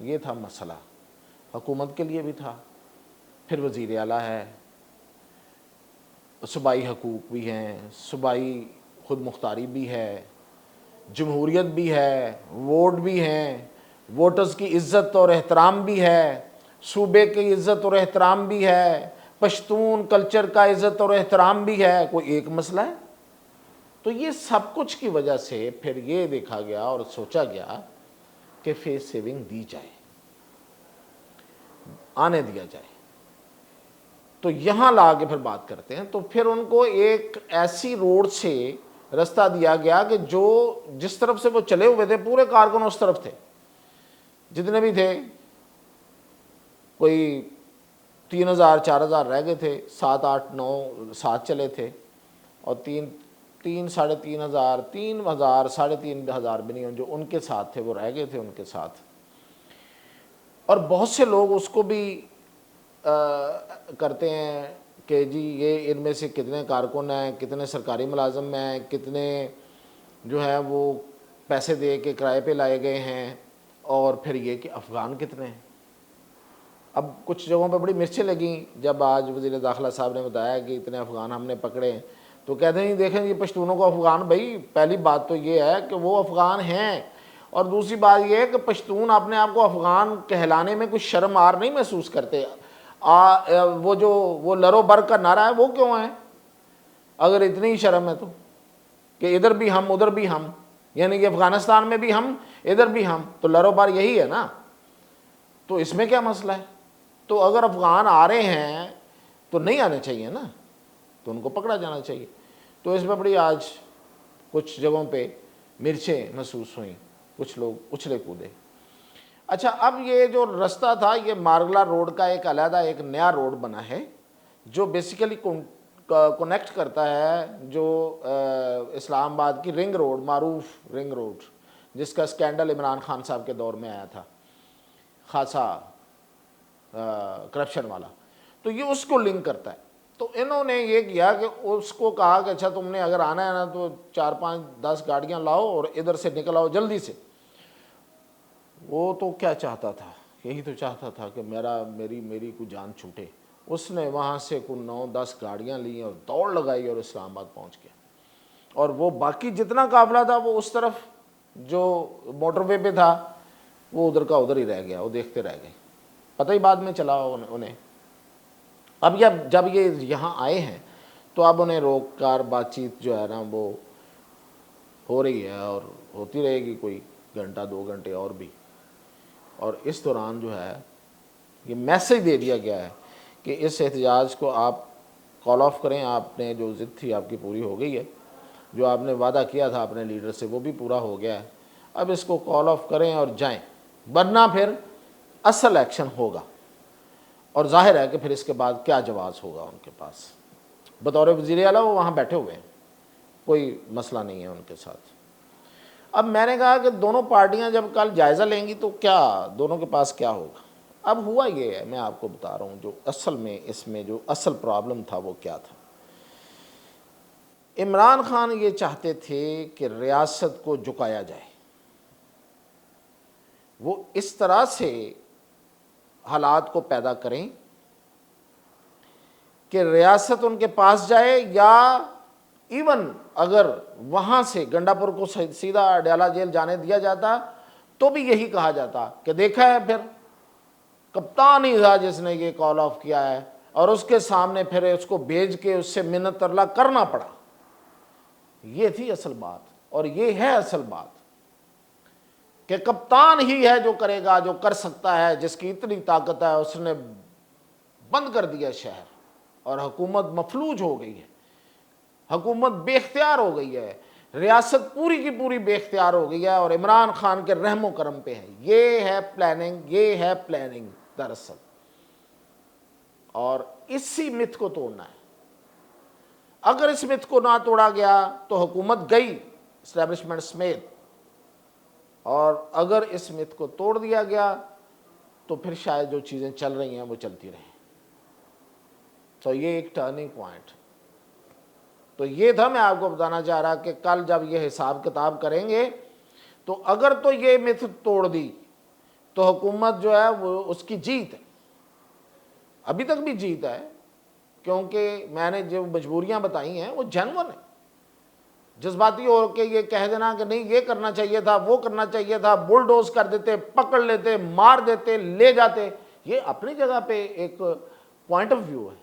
یہ تھا مسئلہ، حکومت کے لیے بھی تھا، پھر وزیر اعلیٰ ہے، صوبائی حقوق بھی ہیں، صوبائی خود مختاری بھی ہے، جمہوریت بھی ہے، ووٹ بھی ہیں، ووٹرز کی عزت اور احترام بھی ہے، صوبے کی عزت اور احترام بھی ہے، پشتون کلچر کا عزت اور احترام بھی ہے، کوئی ایک مسئلہ ہے؟ تو یہ سب کچھ کی وجہ سے پھر یہ دیکھا گیا اور سوچا گیا کہ فیس سیونگ دی جائے، آنے دیا جائے۔ تو یہاں لا کے پھر بات کرتے ہیں، تو پھر ان کو ایک ایسی روڈ سے رستہ دیا گیا کہ جو جس طرف سے وہ چلے ہوئے تھے پورے کارکن اس طرف تھے، جتنے بھی تھے، کوئی 3000 4000 رہ گئے تھے، 7 8 9 ساتھ چلے تھے، اور 3 ساڑھے 3000 3000 ساڑھے 3000 بھی نہیں، جو ان کے ساتھ تھے وہ رہ گئے تھے ان کے ساتھ۔ اور بہت سے لوگ اس کو بھی کرتے ہیں کہ جی یہ ان میں سے کتنے کارکن ہیں، کتنے سرکاری ملازم ہیں، کتنے جو ہیں وہ پیسے دے کے کرائے پہ لائے گئے ہیں، اور پھر یہ کہ افغان کتنے ہیں۔ اب کچھ جگہوں پہ بڑی مرچیں لگیں جب آج وزیر داخلہ صاحب نے بتایا کہ اتنے افغان ہم نے پکڑے ہیں، تو کہتے ہیں دیکھیں یہ پشتونوں کو افغان، بھائی پہلی بات تو یہ ہے کہ وہ افغان ہیں، اور دوسری بات یہ ہے کہ پشتون اپنے آپ کو افغان کہلانے میں کچھ شرم آر نہیں محسوس کرتے۔ وہ لرو بر کا نعرہ ہے وہ کیوں ہے؟ اگر اتنی ہی شرم ہے تو، کہ ادھر بھی ہم ادھر بھی ہم، یعنی کہ افغانستان میں بھی ہم ادھر بھی ہم، تو لرو بر یہی ہے نا، تو اس میں کیا مسئلہ ہے؟ تو اگر افغان آ رہے ہیں تو نہیں آنے چاہیے نا، تو ان کو پکڑا جانا چاہیے۔ تو اس میں بڑی آج کچھ جگہوں پہ مرچیں محسوس ہوئیں، کچھ لوگ اچھلے کودے۔ اچھا، اب یہ جو رستہ تھا یہ مارگلا روڈ کا ایک علیحدہ ایک نیا روڈ بنا ہے جو بیسیکلی کنیکٹ کرتا ہے جو اسلام آباد کی رنگ روڈ، معروف رنگ روڈ جس کا سکینڈل عمران خان صاحب کے دور میں آیا تھا، خاصا کرپشن والا، تو یہ اس کو لنک کرتا ہے۔ تو انہوں نے یہ کیا کہ اس کو کہا کہ اچھا تم نے اگر آنا ہے نا تو 4 5 10 گاڑیاں لاؤ اور ادھر سے نکل آؤ جلدی سے۔ وہ تو کیا چاہتا تھا؟ یہی تو چاہتا تھا کہ میری کوئی جان چھوٹے۔ اس نے وہاں سے کوئی 9 10 گاڑیاں لیں اور دوڑ لگائی اور اسلام آباد پہنچ گیا، اور وہ باقی جتنا قافلہ تھا وہ اس طرف جو موٹر وے پہ تھا وہ ادھر کا ادھر ہی رہ گیا، وہ دیکھتے رہ گئے، پتہ ہی بعد میں چلا انہیں۔ اب جب یہ یہاں آئے ہیں تو اب انہیں روک کر بات چیت جو ہے نا وہ ہو رہی ہے اور ہوتی رہے گی کوئی گھنٹہ 2 گھنٹے اور بھی، اور اس دوران جو ہے یہ میسج دے دیا گیا ہے کہ اس احتجاج کو آپ کال آف کریں، آپ نے جو ضد تھی آپ کی پوری ہو گئی ہے، جو آپ نے وعدہ کیا تھا اپنے لیڈر سے وہ بھی پورا ہو گیا ہے، اب اس کو کال آف کریں اور جائیں، ورنہ پھر اصل ایکشن ہوگا، اور ظاہر ہے کہ پھر اس کے بعد کیا جواز ہوگا ان کے پاس۔ بطور وزیر اعلیٰ وہ وہاں بیٹھے ہوئے ہیں، کوئی مسئلہ نہیں ہے ان کے ساتھ۔ اب میں نے کہا کہ دونوں پارٹیاں جب کل جائزہ لیں گی تو کیا دونوں کے پاس کیا ہوگا؟ اب ہوا یہ ہے، میں آپ کو بتا رہا ہوں جو اصل میں اس میں جو اصل پرابلم تھا وہ کیا تھا۔ عمران خان یہ چاہتے تھے کہ ریاست کو جھکایا جائے، وہ اس طرح سے حالات کو پیدا کریں کہ ریاست ان کے پاس جائے، یا ایون اگر وہاں سے گنڈا پور کو سیدھا اڈیالہ جیل جانے دیا جاتا تو بھی یہی کہا جاتا کہ دیکھا ہے پھر کپتان ہی تھا جس نے یہ کال آف کیا ہے، اور اس کے سامنے پھر اس کو بھیج کے اس سے منت ترلا کرنا پڑا۔ یہ تھی اصل بات، اور یہ ہے اصل بات کہ کپتان ہی ہے جو کرے گا، جو کر سکتا ہے، جس کی اتنی طاقت ہے، اس نے بند کر دیا شہر، اور حکومت مفلوج ہو گئی ہے، حکومت بے اختیار ہو گئی ہے، ریاست پوری کی پوری بے اختیار ہو گئی ہے، اور عمران خان کے رحم و کرم پہ ہے۔ یہ ہے پلاننگ دراصل، اور اسی مت کو توڑنا ہے۔ اگر اس مت کو نہ توڑا گیا تو حکومت گئی اسٹیبلشمنٹ سمیت، اور اگر اس مت کو توڑ دیا گیا تو پھر شاید جو چیزیں چل رہی ہیں وہ چلتی رہیں۔ تو یہ ایک ٹرننگ پوائنٹ، تو یہ تھا میں آپ کو بتانا چاہ رہا کہ کل جب یہ حساب کتاب کریں گے تو اگر تو یہ مت توڑ دی تو حکومت جو ہے وہ اس کی جیت ہے، ابھی تک بھی جیت ہے، کیونکہ میں نے جو مجبوریاں بتائی ہیں وہ جینون ہیں۔ جذباتی ہو کے یہ کہہ دینا کہ نہیں یہ کرنا چاہیے تھا، وہ کرنا چاہیے تھا، بلڈوز کر دیتے، پکڑ لیتے، مار دیتے، لے جاتے، یہ اپنی جگہ پہ ایک پوائنٹ آف ویو ہے،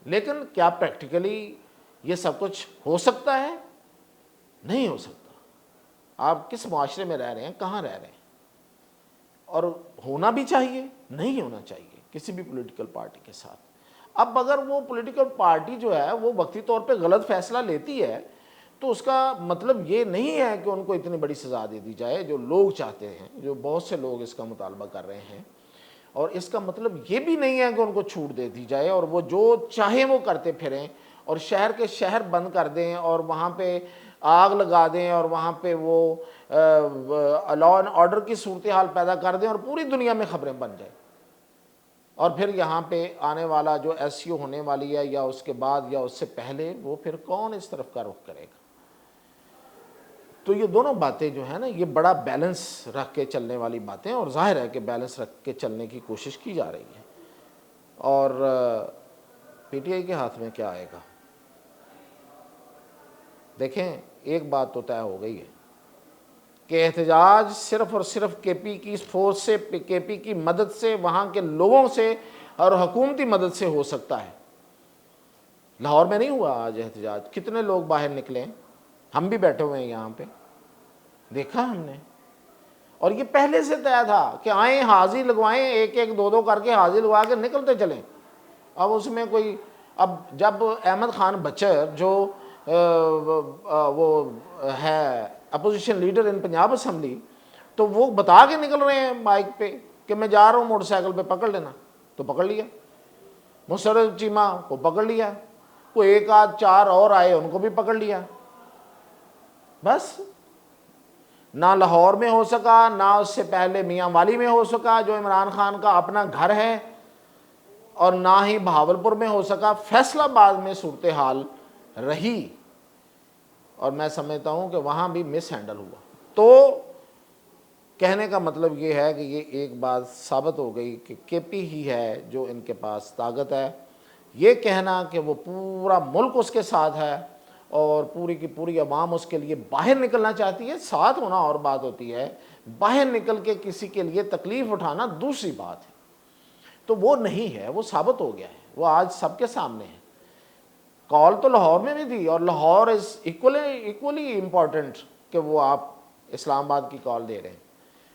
لیکن کیا پریکٹیکلی یہ سب کچھ ہو سکتا ہے؟ نہیں ہو سکتا۔ آپ کس معاشرے میں رہ رہے ہیں، کہاں رہ رہے ہیں؟ اور ہونا بھی چاہیے؟ نہیں ہونا چاہیے کسی بھی پولیٹیکل پارٹی کے ساتھ۔ اب اگر وہ پولیٹیکل پارٹی جو ہے وہ وقتی طور پہ غلط فیصلہ لیتی ہے تو اس کا مطلب یہ نہیں ہے کہ ان کو اتنی بڑی سزا دے دی جائے جو لوگ چاہتے ہیں، جو بہت سے لوگ اس کا مطالبہ کر رہے ہیں، اور اس کا مطلب یہ بھی نہیں ہے کہ ان کو چھوٹ دے دی جائے اور وہ جو چاہیں وہ کرتے پھریں اور شہر کے شہر بند کر دیں اور وہاں پہ آگ لگا دیں اور وہاں پہ وہ لا اینڈ آرڈر کی صورتحال پیدا کر دیں اور پوری دنیا میں خبریں بن جائیں، اور پھر یہاں پہ آنے والا جو ایس سی او ہونے والی ہے یا اس کے بعد یا اس سے پہلے، وہ پھر کون اس طرف کا رخ کرے گا؟ تو یہ دونوں باتیں جو ہیں نا، یہ بڑا بیلنس رکھ کے چلنے والی باتیں، اور ظاہر ہے کہ بیلنس رکھ کے چلنے کی کوشش کی جا رہی ہے۔ اور پی ٹی آئی کے ہاتھ میں کیا آئے گا؟ دیکھیں، ایک بات تو طے ہو گئی ہے کہ احتجاج صرف اور صرف کے پی کی فورس سے، کے پی کی مدد سے، وہاں کے لوگوں سے اور حکومتی مدد سے ہو سکتا ہے۔ لاہور میں نہیں ہوا آج احتجاج، کتنے لوگ باہر نکلے ہیں، ہم بھی بیٹھے ہوئے ہیں یہاں پہ، دیکھا ہم نے، اور یہ پہلے سے طے تھا کہ آئیں حاضری لگوائیں، ایک ایک دو دو کر کے حاضری لگوا کے نکلتے چلیں۔ اب اس میں کوئی، اب جب احمد خان بچر جو وہ ہے opposition leader in Punjab assembly, تو وہ بتا کے نکل رہے ہیں مائک پہ کہ میں جا رہا ہوں موٹر سائیکل پہ، پکڑ لینا، تو پکڑ لیا۔ مسرت چیمہ کو پکڑ لیا، کوئی ایک آدھ چار اور آئے ان کو بھی پکڑ لیا۔ بس نہ لاہور میں ہو سکا، نہ اس سے پہلے میاں والی میں ہو سکا جو عمران خان کا اپنا گھر ہے، اور نہ ہی بہاولپور میں ہو سکا۔ فیصل آباد میں صورتحال رہی، اور میں سمجھتا ہوں کہ وہاں بھی مس ہینڈل ہوا۔ تو کہنے کا مطلب یہ ہے کہ یہ ایک بات ثابت ہو گئی کہ کے پی ہی ہے جو ان کے پاس طاقت ہے۔ یہ کہنا کہ وہ پورا ملک اس کے ساتھ ہے اور پوری کی پوری عوام اس کے لیے باہر نکلنا چاہتی ہے، ساتھ ہونا اور بات ہوتی ہے، باہر نکل کے کسی کے لیے تکلیف اٹھانا دوسری بات ہے، تو وہ نہیں ہے، وہ ثابت ہو گیا ہے، وہ آج سب کے سامنے ہے۔ کال تو لاہور میں بھی تھی، اور لاہور از ایکولی امپورٹنٹ کہ وہ آپ اسلام آباد کی کال دے رہے ہیں،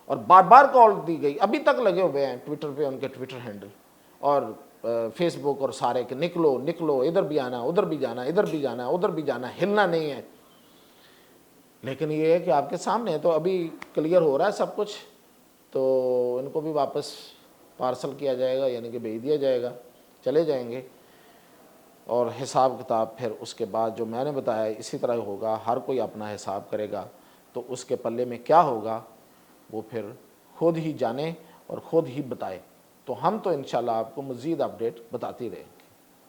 اور بار بار کال دی گئی، ابھی تک لگے ہوئے ہیں ٹویٹر پہ ان کے ٹویٹر ہینڈل اور فیس بک اور سارے کہ نکلو نکلو، ادھر بھی آنا، ادھر بھی جانا، ادھر بھی جانا، ادھر بھی جانا، ہلنا نہیں ہے۔ لیکن یہ ہے کہ آپ کے سامنے ہے، تو ابھی کلیئر ہو رہا ہے سب کچھ، تو ان کو بھی واپس پارسل کیا جائے گا، یعنی کہ بھیج دیا جائے گا، چلے جائیں گے، اور حساب کتاب پھر اس کے بعد جو میں نے بتایا اسی طرح ہوگا، ہر کوئی اپنا حساب کرے گا، تو اس کے پلے میں کیا ہوگا وہ پھر خود ہی جانے اور خود ہی بتائے۔ تو ہم تو انشاءاللہ آپ کو مزید اپڈیٹ بتاتے رہے۔